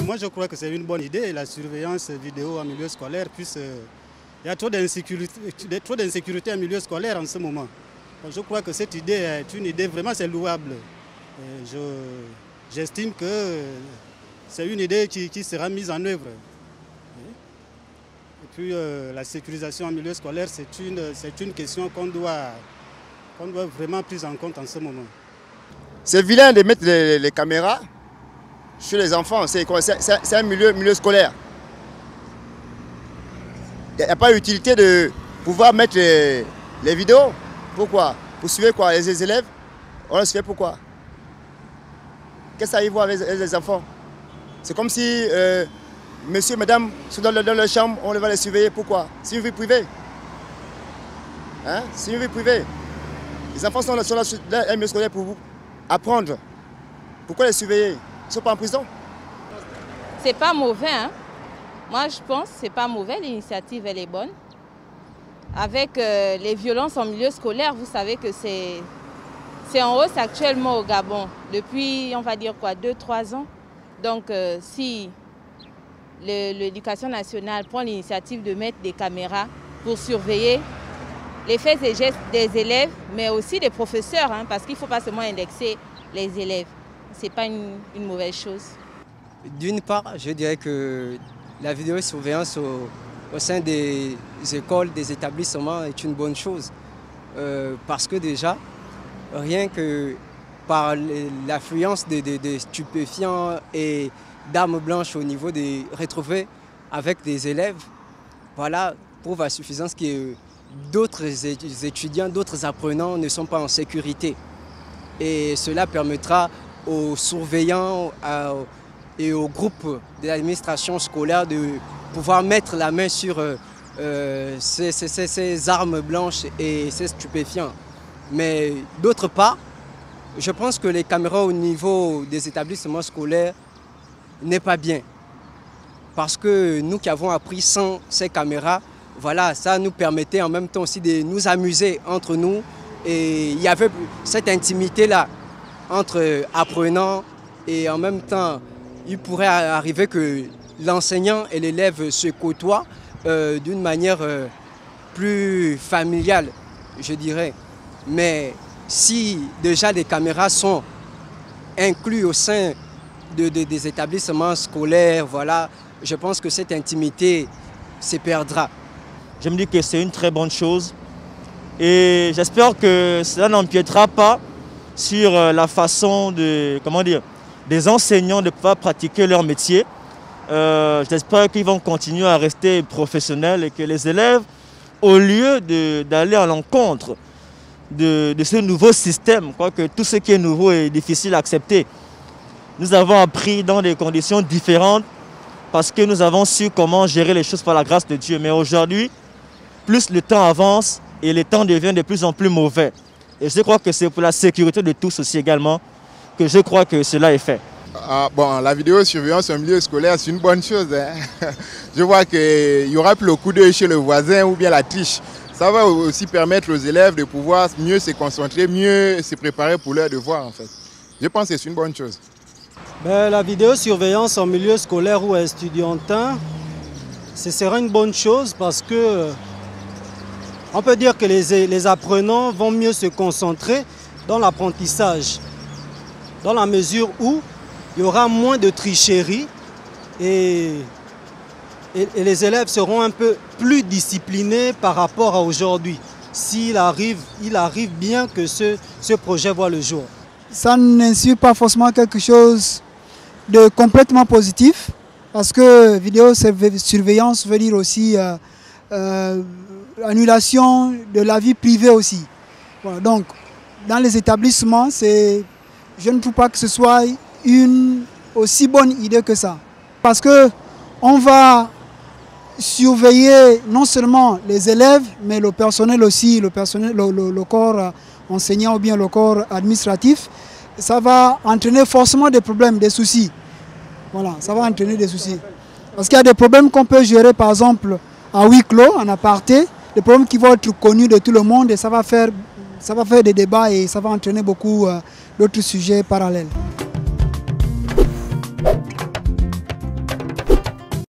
Mais moi je crois que c'est une bonne idée, la surveillance vidéo en milieu scolaire, puisque il y a trop d'insécurité en milieu scolaire en ce moment. Donc, je crois que cette idée est une idée vraiment c'est louable. J'estime que c'est une idée qui sera mise en œuvre. Et puis la sécurisation en milieu scolaire, c'est une question qu'on doit vraiment prendre en compte en ce moment. C'est vilain de mettre les caméras sur les enfants, c'est un milieu scolaire. Il n'y a pas l'utilité de pouvoir mettre les vidéos. Pourquoi? Pour suivre quoi? Les élèves? On les suit pourquoi? Qu'est-ce que ça y voit avec les enfants? C'est comme si monsieur, madame sont dans leur chambre, on va les surveiller. Pourquoi? C'est une vie privée. Hein? C'est une vie privée. Les enfants sont là sur un milieu scolaire pour vous apprendre. Pourquoi les surveiller? Ils ne sont pas en prison. C'est pas mauvais, hein? Moi, je pense que ce n'est pas mauvais, l'initiative, elle est bonne. Avec les violences en milieu scolaire, vous savez que c'est en hausse actuellement au Gabon, depuis, on va dire quoi, 2-3 ans. Donc, si l'éducation nationale prend l'initiative de mettre des caméras pour surveiller les faits et gestes des élèves, mais aussi des professeurs, hein, parce qu'il ne faut pas seulement indexer les élèves. Ce n'est pas une mauvaise chose. D'une part, je dirais que la vidéosurveillance au sein des écoles, des établissements est une bonne chose. Parce que déjà, rien que par l'affluence des stupéfiants et d'armes blanches au niveau des retrouvés avec des élèves, voilà, prouve à suffisance que d'autres étudiants, d'autres apprenants ne sont pas en sécurité. Et cela permettra aux surveillants et aux groupes de l'administration scolaire de pouvoir mettre la main sur ces armes blanches et ces stupéfiants. Mais d'autre part, je pense que les caméras au niveau des établissements scolaires n'est pas bien. Parce que nous qui avons appris sans ces caméras, voilà, ça nous permettait en même temps aussi de nous amuser entre nous. Et il y avait cette intimité-là entre apprenants et en même temps, il pourrait arriver que l'enseignant et l'élève se côtoient d'une manière plus familiale, je dirais. Mais si déjà les caméras sont incluses au sein des établissements scolaires, voilà, je pense que cette intimité se perdra. Je me dis que c'est une très bonne chose et j'espère que cela n'empiétera pas sur la façon des enseignants de pouvoir pratiquer leur métier. J'espère qu'ils vont continuer à rester professionnels et que les élèves, au lieu d'aller à l'encontre de ce nouveau système, quoique tout ce qui est nouveau est difficile à accepter, nous avons appris dans des conditions différentes parce que nous avons su comment gérer les choses par la grâce de Dieu. Mais aujourd'hui, plus le temps avance et le temps devient de plus en plus mauvais. Et je crois que c'est pour la sécurité de tous aussi également que je crois que cela est fait. Bon, la vidéosurveillance au milieu scolaire, c'est une bonne chose. Hein. Je vois qu'il y aura plus le coup d'œil chez le voisin ou bien la triche. Ça va aussi permettre aux élèves de pouvoir mieux se concentrer, mieux se préparer pour leur devoir en fait. Je pense que c'est une bonne chose. La vidéosurveillance en milieu scolaire ou estudiantin, ce sera une bonne chose parce que on peut dire que les apprenants vont mieux se concentrer dans l'apprentissage, dans la mesure où il y aura moins de tricherie et les élèves seront un peu plus disciplinés par rapport à aujourd'hui, s'il arrive bien que ce projet voit le jour. Ça n'inspire pas forcément quelque chose de complètement positif, parce que vidéosurveillance veut dire aussi annulation de la vie privée aussi. Voilà, donc, dans les établissements, je ne trouve pas que ce soit une aussi bonne idée que ça. Parce qu'on va surveiller non seulement les élèves, mais le personnel aussi, le corps enseignant ou bien le corps administratif. Ça va entraîner forcément des problèmes, des soucis. Voilà, ça va entraîner des soucis. Parce qu'il y a des problèmes qu'on peut gérer, par exemple, à huis clos, en aparté, des problèmes qui vont être connus de tout le monde et ça va faire des débats et ça va entraîner beaucoup d'autres sujets parallèles.